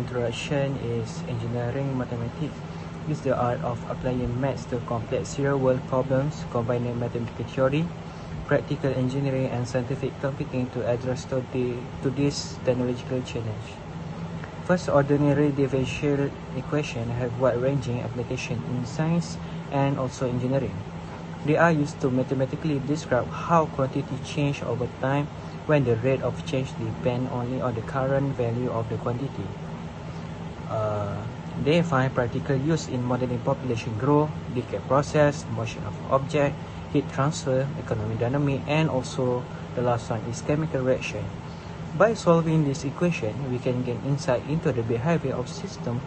introduction is engineering mathematics. It's the art of applying maths to complex real-world problems, combining mathematical theory, practical engineering, and scientific computing to address this technological challenge. First, ordinary differential equations have wide-ranging application in science and also engineering. They are used to mathematically describe how quantity change over time when the rate of change depends only on the current value of the quantity. They find practical use in modeling population growth, decay process, motion of object, heat transfer, economic dynamics, and also the last one is chemical reaction. By solving this equation, we can gain insight into the behavior of system,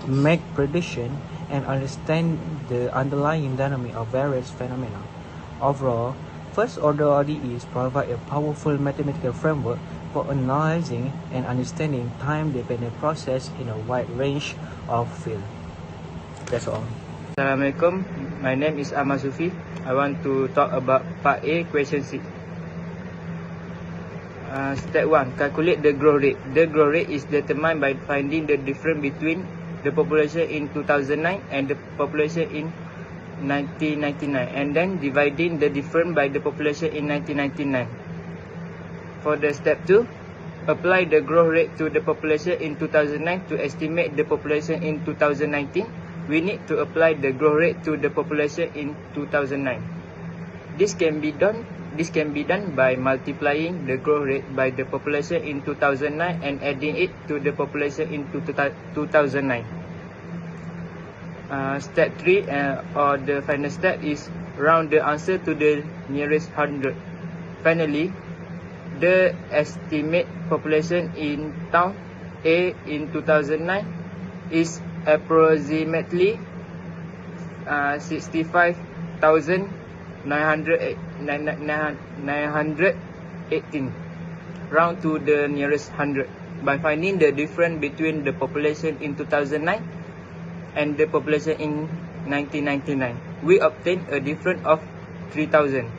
make prediction, and understand the underlying dynamic of various phenomena. Overall, first-order ODEs provide a powerful mathematical framework for analyzing and understanding time-dependent process in a wide range of fields. That's all. Assalamualaikum. My name is Ahmad Sufi. I want to talk about Part A, Question 6. Step 1. Calculate the growth rate. The growth rate is determined by finding the difference between the population in 2009 and the population in 1999, and then dividing the difference by the population in 1999. For the step 2, apply the growth rate to the population in 2009 to estimate the population in 2019. We need to apply the growth rate to the population in 2009. This can be done by multiplying the growth rate by the population in 2009 and adding it to the population in 2009. Step 3 or the final step is round the answer to the nearest 100. Finally, the estimate population in town A in 2009 is approximately 65,918. Round to the nearest 100 by finding the difference between the population in 2009 and the population in 1999. We obtain a difference of 3,000.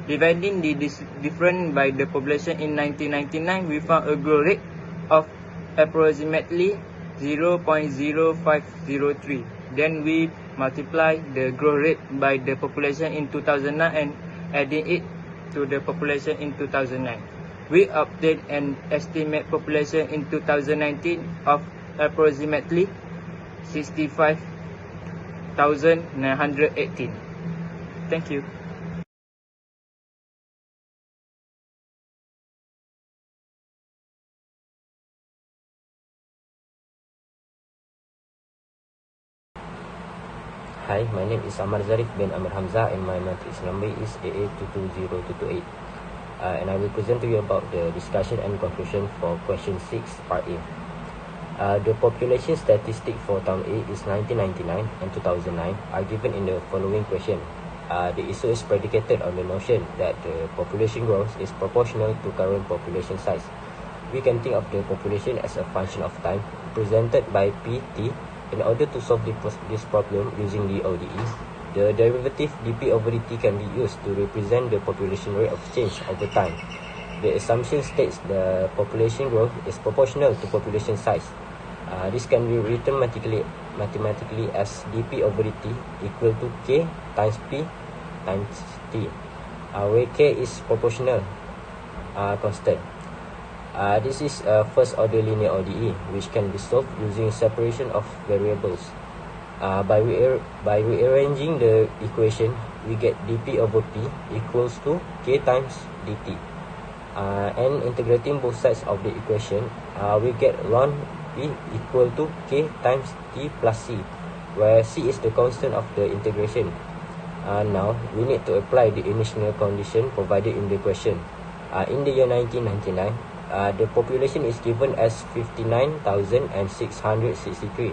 Dividing the difference by the population in 1999, we found a growth rate of approximately 0.0503. Then we multiply the growth rate by the population in 2009 and adding it to the population in 2009. We obtain an estimate population in 2019 of approximately 65,918. Thank you. Hi, my name is Amar Zarif bin Amir Hamzah and my matrix number is AA220228. And I will present to you about the discussion and conclusion for question 6, part A. The population statistic for town A is 1999 and 2009 are given in the following question. The issue is predicated on the notion that the population growth is proportional to current population size. We can think of the population as a function of time represented by Pt. In order to solve this problem using the ODE, the derivative dp over dt can be used to represent the population rate of change over time. The assumption states the population growth is proportional to population size. This can be written mathematically as dp over dt equal to k times p times t, where k is proportional constant. This is a first order linear ODE which can be solved using separation of variables. By rearranging the equation, we get dp over p equals to k times dt. And integrating both sides of the equation, we get ln p equal to k times t plus c, where c is the constant of the integration. Now, we need to apply the initial condition provided in the question. In the year 1999, the population is given as 59,663.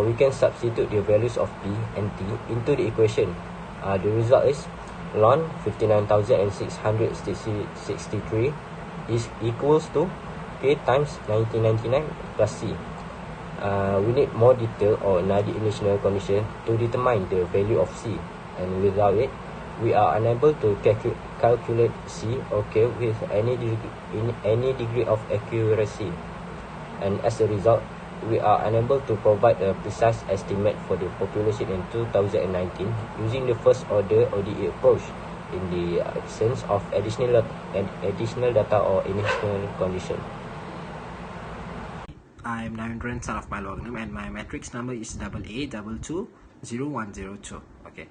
We can substitute the values of p and t into the equation. The result is ln 59,663 is equals to k times 1999 plus c. We need more detail or another initial condition to determine the value of c, and without it, we are unable to calculate c or k with any degree of accuracy. And as a result, we are unable to provide a precise estimate for the population in 2019 using the first order ODE approach in the absence of additional data or initial condition. I'm Narendran, son of Mylogam, and my matrix number is AA220102. Okay.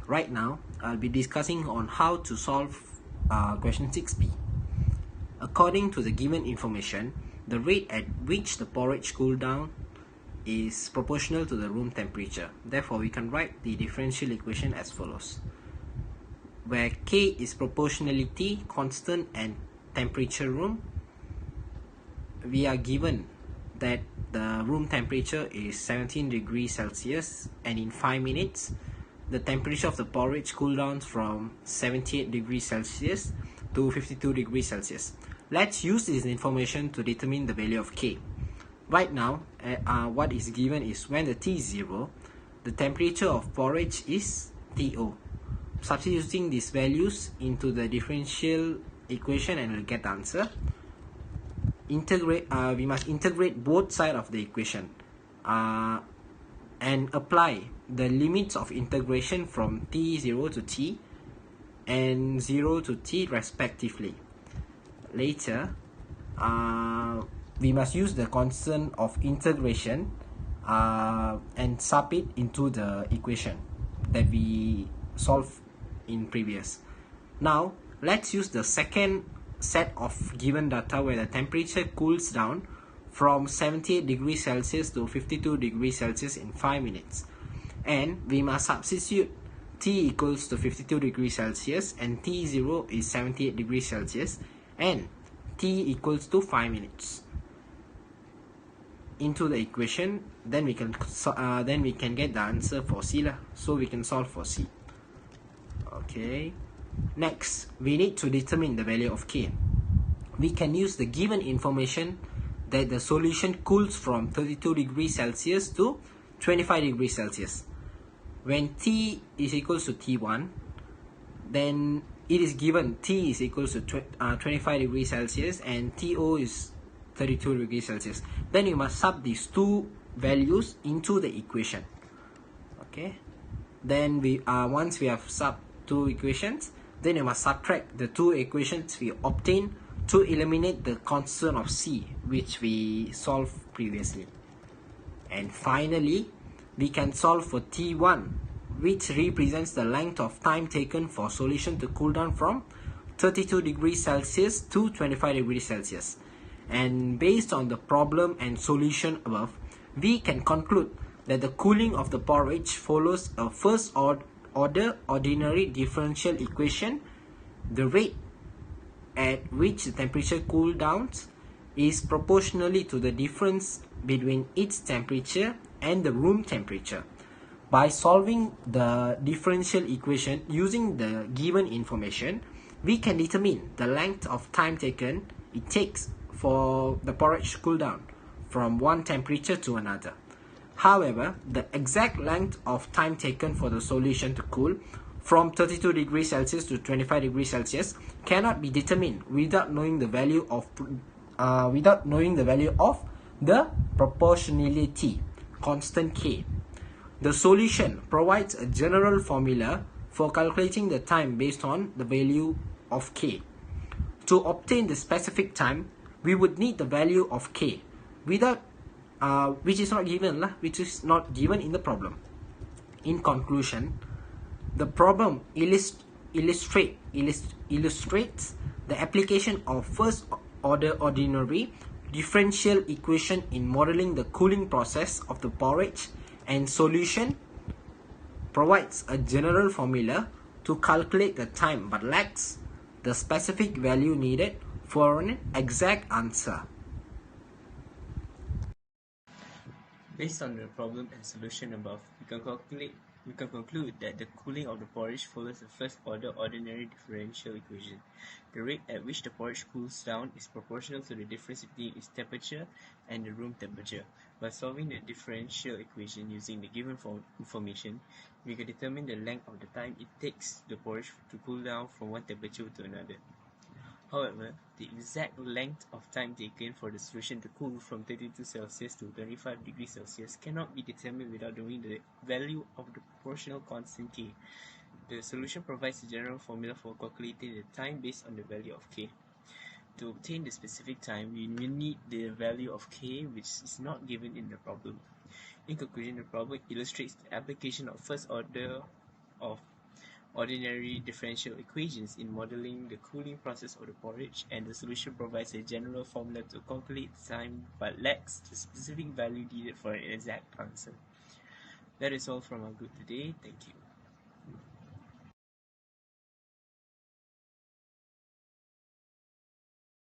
Right now, I'll be discussing on how to solve question 6b. According to the given information, the rate at which the porridge cooled down is proportional to the room temperature. Therefore, we can write the differential equation as follows, where K is proportionality, constant, and temperature room. We are given that the room temperature is 17 degrees Celsius, and in 5 minutes the temperature of the porridge cooled down from 78 degrees Celsius to 52 degrees Celsius. Let's use this information to determine the value of K. Right now, what is given is when the T is 0, the temperature of porridge is TO. Substituting these values into the differential equation and we'll get the answer. We must integrate both sides of the equation and apply the limits of integration from T0 to T and 0 to T respectively. Later, we must use the constant of integration and sub it into the equation that we solved in previous. Now, let's use the second set of given data where the temperature cools down from 78 degrees Celsius to 52 degrees Celsius in 5 minutes, and we must substitute T equals to 52 degrees Celsius and T0 is 78 degrees Celsius and T equals to 5 minutes into the equation. Then we can get the answer for C lah. So we can solve for C. Okay. Next, we need to determine the value of K. We can use the given information that the solution cools from 32 degrees Celsius to 25 degrees Celsius. When T is equals to T1, then it is given T is equals to 25 degrees Celsius and TO is 32 degrees Celsius. Then you must sub these two values into the equation. Okay. Then once we have sub two equations, then you must subtract the two equations we obtained to eliminate the constant of C, which we solved previously. And finally, we can solve for T1, which represents the length of time taken for solution to cool down from 32 degrees Celsius to 25 degrees Celsius. And based on the problem and solution above, we can conclude that the cooling of the porridge follows a first order ordinary differential equation. The rate at which the temperature cool down is proportionally to the difference between its temperature and the room temperature. By solving the differential equation using the given information, we can determine the length of time taken it takes for the porridge to cool down from one temperature to another. However, the exact length of time taken for the solution to cool from 32 degrees Celsius to 25 degrees Celsius cannot be determined without knowing the value of the proportionality constant K. The solution provides a general formula for calculating the time based on the value of K. To obtain the specific time, we would need the value of K which is not given in the problem. In conclusion, the problem illustrates the application of first order ordinary differential equation in modeling the cooling process of the porridge, and solution provides a general formula to calculate the time but lacks the specific value needed for an exact answer. Based on the problem and solution above, we can conclude that the cooling of the porridge follows the first order ordinary differential equation. The rate at which the porridge cools down is proportional to the difference between its temperature and the room temperature. By solving the differential equation using the given information, we can determine the length of the time it takes the porridge to cool down from one temperature to another. However, the exact length of time taken for the solution to cool from 32 Celsius to 25 degrees Celsius cannot be determined without knowing the value of the proportional constant K. The solution provides a general formula for calculating the time based on the value of K. To obtain the specific time, we will need the value of K, which is not given in the problem. In conclusion, the problem illustrates the application of first order of ordinary differential equations in modeling the cooling process of the porridge, and the solution provides a general formula to calculate time but lacks the specific value needed for an exact answer. That is all from our group today. Thank you.